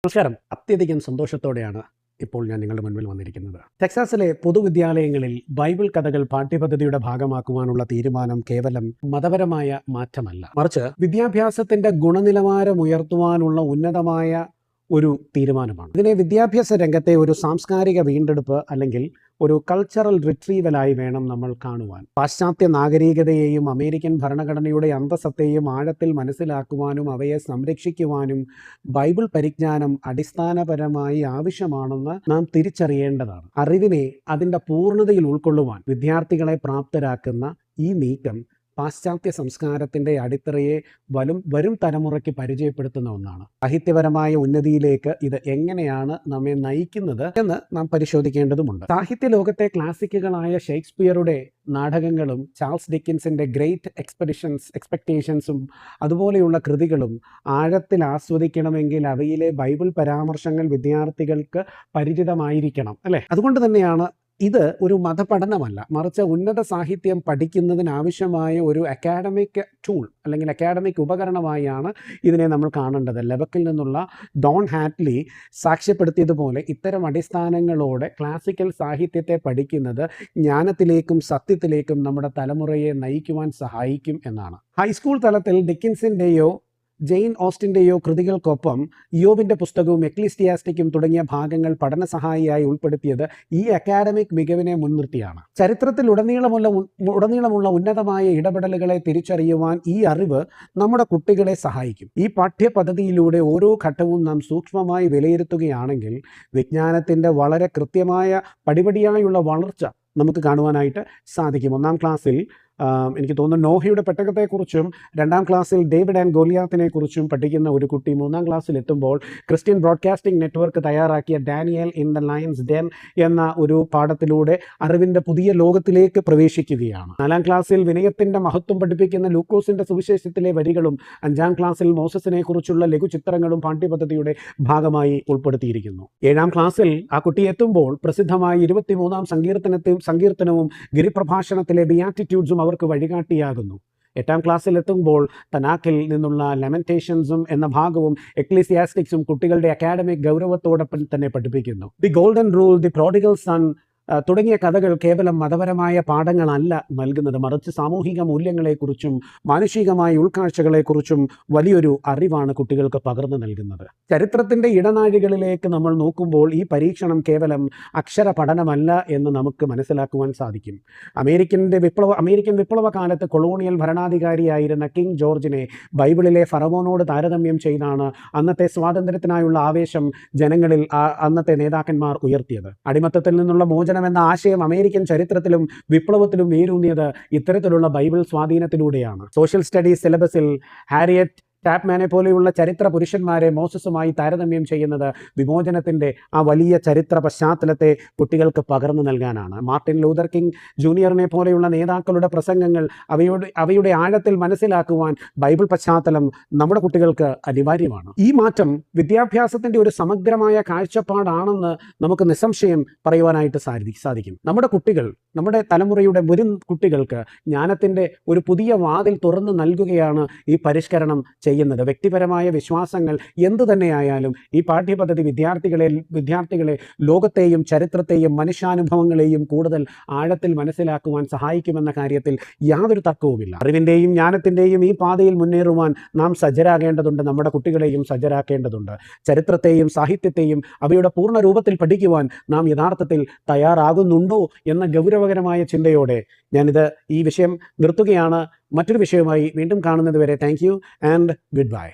നമസ്കാരം. അത്യധികം സന്തോഷത്തോടെയാണ് ഇപ്പോൾ ഞാൻ നിങ്ങളുടെ മുൻപിൽ വന്നിരിക്കുന്നത്. ടെക്സാസിലെ പൊതുവിദ്യാലയങ്ങളിൽ ബൈബിൾ കഥകൾ പാഠ്യപദ്ധതിയുടെ ഭാഗമാക്കുവാനുള്ള തീരുമാനം കേവലം മതപരമായ മാറ്റമല്ല, മറിച്ച് വിദ്യാഭ്യാസത്തിന്റെ ഗുണനിലവാരം ഉയർത്തുവാനുള്ള ഉന്നതമായ ഒരു തീരുമാനമാണ്. ഇതിനെ വിദ്യാഭ്യാസ രംഗത്തെ ഒരു സാംസ്കാരിക വീണ്ടെടുപ്പ് അല്ലെങ്കിൽ ഒരു കൾച്ചറൽ റിട്രീവലായി വേണം നമ്മൾ കാണുവാൻ. പാശ്ചാത്യ നാഗരികതയെയും അമേരിക്കൻ ഭരണഘടനയുടെ അന്തസ്സത്തെയും ആഴത്തിൽ മനസ്സിലാക്കുവാനും അവയെ സംരക്ഷിക്കുവാനും ബൈബിൾ പരിജ്ഞാനം അടിസ്ഥാനപരമായി ആവശ്യമാണെന്ന് നാം തിരിച്ചറിയേണ്ടതാണ്. അറിവിനെ അതിൻ്റെ പൂർണ്ണതയിൽ ഉൾക്കൊള്ളുവാൻ വിദ്യാർത്ഥികളെ പ്രാപ്തരാക്കുന്ന ഈ നീക്കം പാശ്ചാത്യ സംസ്കാരത്തിൻ്റെ അടിത്തറയെ വരും തലമുറയ്ക്ക് പരിചയപ്പെടുത്തുന്ന ഒന്നാണ്. സാഹിത്യപരമായ ഉന്നതിയിലേക്ക് ഇത് എങ്ങനെയാണ് നമ്മെ നയിക്കുന്നത് എന്ന് നാം പരിശോധിക്കേണ്ടതുണ്ട്. സാഹിത്യ ലോകത്തെ ക്ലാസിക്കുകളായ ഷേക്സ്പിയറുടെ നാടകങ്ങളും ചാൾസ് ഡിക്കിൻസിൻ്റെ ഗ്രേറ്റ് എക്സ്പെക്ടേഷൻസും അതുപോലെയുള്ള കൃതികളും ആഴത്തിൽ ആസ്വദിക്കണമെങ്കിൽ അവയിലെ ബൈബിൾ പരാമർശങ്ങൾ വിദ്യാർത്ഥികൾക്ക് പരിചിതമായിരിക്കണം, അല്ലേ? അതുകൊണ്ട് തന്നെയാണ് ഇത് ഒരു മതപഠനമല്ല, മറിച്ച് ഉന്നത സാഹിത്യം പഠിക്കുന്നതിനാവശ്യമായ ഒരു അക്കാഡമിക് ടൂൾ അല്ലെങ്കിൽ അക്കാഡമിക് ഉപകരണമായാണ് ഇതിനെ നമ്മൾ കാണേണ്ടത്. ലെബക്കിൽ നിന്നുള്ള ഡോൺ ഹാറ്റ്ലി സാക്ഷ്യപ്പെടുത്തിയതുപോലെ ഇത്തരം അടിസ്ഥാനങ്ങളോടെ ക്ലാസിക്കൽ സാഹിത്യത്തെ പഠിക്കുന്നത് ജ്ഞാനത്തിലേക്കും സത്യത്തിലേക്കും നമ്മുടെ തലമുറയെ നയിക്കുവാൻ സഹായിക്കും എന്നാണ്. ഹൈസ്കൂൾ തലത്തിൽ ഡിക്കിൻസിൻ്റെയോ ജെയിൻ ഓസ്റ്റിൻ്റെയോ കൃതികൾക്കൊപ്പം യോബിൻ്റെ പുസ്തകവും എക്ലീസിയാസ്റ്റിക്കും തുടങ്ങിയ ഭാഗങ്ങൾ പഠന സഹായിയായി ഉൾപ്പെടുത്തിയത് ഈ അക്കാഡമിക് മികവിനെ മുൻനിർത്തിയാണ്. ചരിത്രത്തിൽ ഉടനീളമുള്ള ഉന്നതമായ ഇടപെടലുകളെ തിരിച്ചറിയുവാൻ ഈ അറിവ് നമ്മുടെ കുട്ടികളെ സഹായിക്കും. ഈ പാഠ്യപദ്ധതിയിലൂടെ ഓരോ ഘട്ടവും നാം സൂക്ഷ്മമായി വിലയിരുത്തുകയാണെങ്കിൽ വിജ്ഞാനത്തിൻ്റെ വളരെ കൃത്യമായ പടിപടിയായുള്ള വളർച്ച നമുക്ക് കാണുവാനായിട്ട് സാധിക്കും. 1ാം ക്ലാസ്സിൽ എനിക്ക് തോന്നുന്നു നോഹയുടെ പെട്ടകത്തെക്കുറിച്ചും 2ാം ക്ലാസ്സിൽ ഡേവിഡ് ആൻഡ് ഗോലിയാത്തിനെ കുറിച്ചും പഠിക്കുന്ന ഒരു കുട്ടി 3ാം ക്ലാസ്സിൽ എത്തുമ്പോൾ ക്രിസ്ത്യൻ ബ്രോഡ്കാസ്റ്റിംഗ് നെറ്റ്വർക്ക് തയ്യാറാക്കിയ Daniel in the lions Den എന്ന ഒരു പാഠത്തിലൂടെ അറിവിൻ്റെ പുതിയ ലോകത്തിലേക്ക് പ്രവേശിക്കുകയാണ്. 4ാം ക്ലാസ്സിൽ വിനയത്തിൻ്റെ മഹത്വം പഠിപ്പിക്കുന്ന ലൂക്കോസിൻ്റെ സുവിശേഷത്തിലെ വരികളും 5ാം ക്ലാസ്സിൽ മോസസിനെ കുറിച്ചുള്ള ലഘുചിത്രങ്ങളും പാഠ്യപദ്ധതിയുടെ ഭാഗമായി ഉൾപ്പെടുത്തിയിരിക്കുന്നു. 7ാം ക്ലാസ്സിൽ ആ കുട്ടി എത്തുമ്പോൾ പ്രസിദ്ധമായ 23ാം സങ്കീർത്തനവും ഗിരിപ്രഭാഷണത്തിലെ ബിയാറ്റിറ്റ്യൂഡ്സും അവർക്ക് വഴികാട്ടിയാകുന്നു. 8ാം ക്ലാസ്സിൽ എത്തുമ്പോൾ തനാക്കിൽ നിന്നുള്ള ലെമന്റേഷൻസും എന്ന ഭാഗവും എക്ലീസിയാസ്റ്റിക്സും കുട്ടികളുടെ അക്കാഡമിക് ഗൗരവത്തോടൊപ്പം തന്നെ പഠിപ്പിക്കുന്നു. The golden rule, the prodigal sun തുടങ്ങിയ കഥകൾ കേവലം മതപരമായ പാഠങ്ങളല്ല നൽകുന്നത്, മറിച്ച് സാമൂഹിക മൂല്യങ്ങളെക്കുറിച്ചും മാനുഷികമായ ഉൾക്കാഴ്ചകളെക്കുറിച്ചും വലിയൊരു അറിവാണ് കുട്ടികൾക്ക് പകർന്നു നൽകുന്നത്. ചരിത്രത്തിൻ്റെ ഇടനാഴികളിലേക്ക് നമ്മൾ നോക്കുമ്പോൾ ഈ പരീക്ഷണം കേവലം അക്ഷര പഠനമല്ല എന്ന് നമുക്ക് മനസ്സിലാക്കുവാൻ സാധിക്കും. അമേരിക്കൻ വിപ്ലവ കാലത്ത് കൊളോണിയൽ ഭരണാധികാരിയായിരുന്ന കിങ് ജോർജിനെ ബൈബിളിലെ ഫറവോനോട് താരതമ്യം ചെയ്താണ് അന്നത്തെ സ്വാതന്ത്ര്യത്തിനായുള്ള ആവേശം ജനങ്ങളിൽ അന്നത്തെ നേതാക്കന്മാർ ഉയർത്തിയത്. അടിമത്തത്തിൽ നിന്നുള്ള മോചനം എന്ന ആശയം അമേരിക്കൻ ചരിത്രത്തിലും വിപ്ലവത്തിലും വേരൂന്നിയത് ഇത്തരത്തിലുള്ള ബൈബിൾ സ്വാധീനത്തിലൂടെയാണ്. സോഷ്യൽ സ്റ്റഡീസ് സിലബസിൽ ഹാരിയറ്റ് ടാപ്മാനെ പോലെയുള്ള ചരിത്ര പുരുഷന്മാരെ മോസസുമായി താരതമ്യം ചെയ്യുന്നത് വിമോചനത്തിൻ്റെ ആ വലിയ ചരിത്ര പശ്ചാത്തലത്തെ കുട്ടികൾക്ക് പകർന്നു നൽകാനാണ്. മാർട്ടിൻ ലൂതർ കിങ് ജൂനിയറിനെ പോലെയുള്ള നേതാക്കളുടെ പ്രസംഗങ്ങൾ അവയുടെ ആഴത്തിൽ മനസ്സിലാക്കുവാൻ ബൈബിൾ പശ്ചാത്തലം നമ്മുടെ കുട്ടികൾക്ക് അനിവാര്യമാണ്. ഈ മാറ്റം വിദ്യാഭ്യാസത്തിൻ്റെ ഒരു സമഗ്രമായ കാഴ്ചപ്പാടാണെന്ന് നമുക്ക് നിസ്സംശയം പറയുവാനായിട്ട് സാധിക്കും. നമ്മുടെ കുട്ടികൾ, നമ്മുടെ തലമുറയുടെ വരും കുട്ടികൾക്ക് ജ്ഞാനത്തിൻ്റെ ഒരു പുതിയ വാതിൽ തുറന്നു നൽകുകയാണ് ഈ പരിഷ്കരണം ചെയ്യുന്നത്. വ്യക്തിപരമായ വിശ്വാസങ്ങൾ എന്തു തന്നെയായാലും ഈ പാഠ്യപദ്ധതി വിദ്യാർത്ഥികളെ ലോകത്തെയും ചരിത്രത്തെയും മനുഷ്യാനുഭവങ്ങളെയും കൂടുതൽ ആഴത്തിൽ മനസ്സിലാക്കുവാൻ സഹായിക്കുമെന്ന കാര്യത്തിൽ യാതൊരു തർക്കവുമില്ല. അറിവിൻ്റെയും ജ്ഞാനത്തിൻ്റെയും ഈ പാതയിൽ മുന്നേറുവാൻ നാം സജ്ജരാകേണ്ടതുണ്ട്. നമ്മുടെ കുട്ടികളെയും സജ്ജരാക്കേണ്ടതുണ്ട്. ചരിത്രത്തെയും സാഹിത്യത്തെയും അവയുടെ പൂർണ്ണ രൂപത്തിൽ പഠിക്കുവാൻ നാം യഥാർത്ഥത്തിൽ തയ്യാറാകുന്നുണ്ടോ എന്ന ഗൗരവകരമായ ചിന്തയോടെ ഈ വിഷയം നിർത്തുകയാണ്. മറ്റൊരു വിഷയവുമായി വീണ്ടും കാണുന്നത് വരെ thank you and good bye.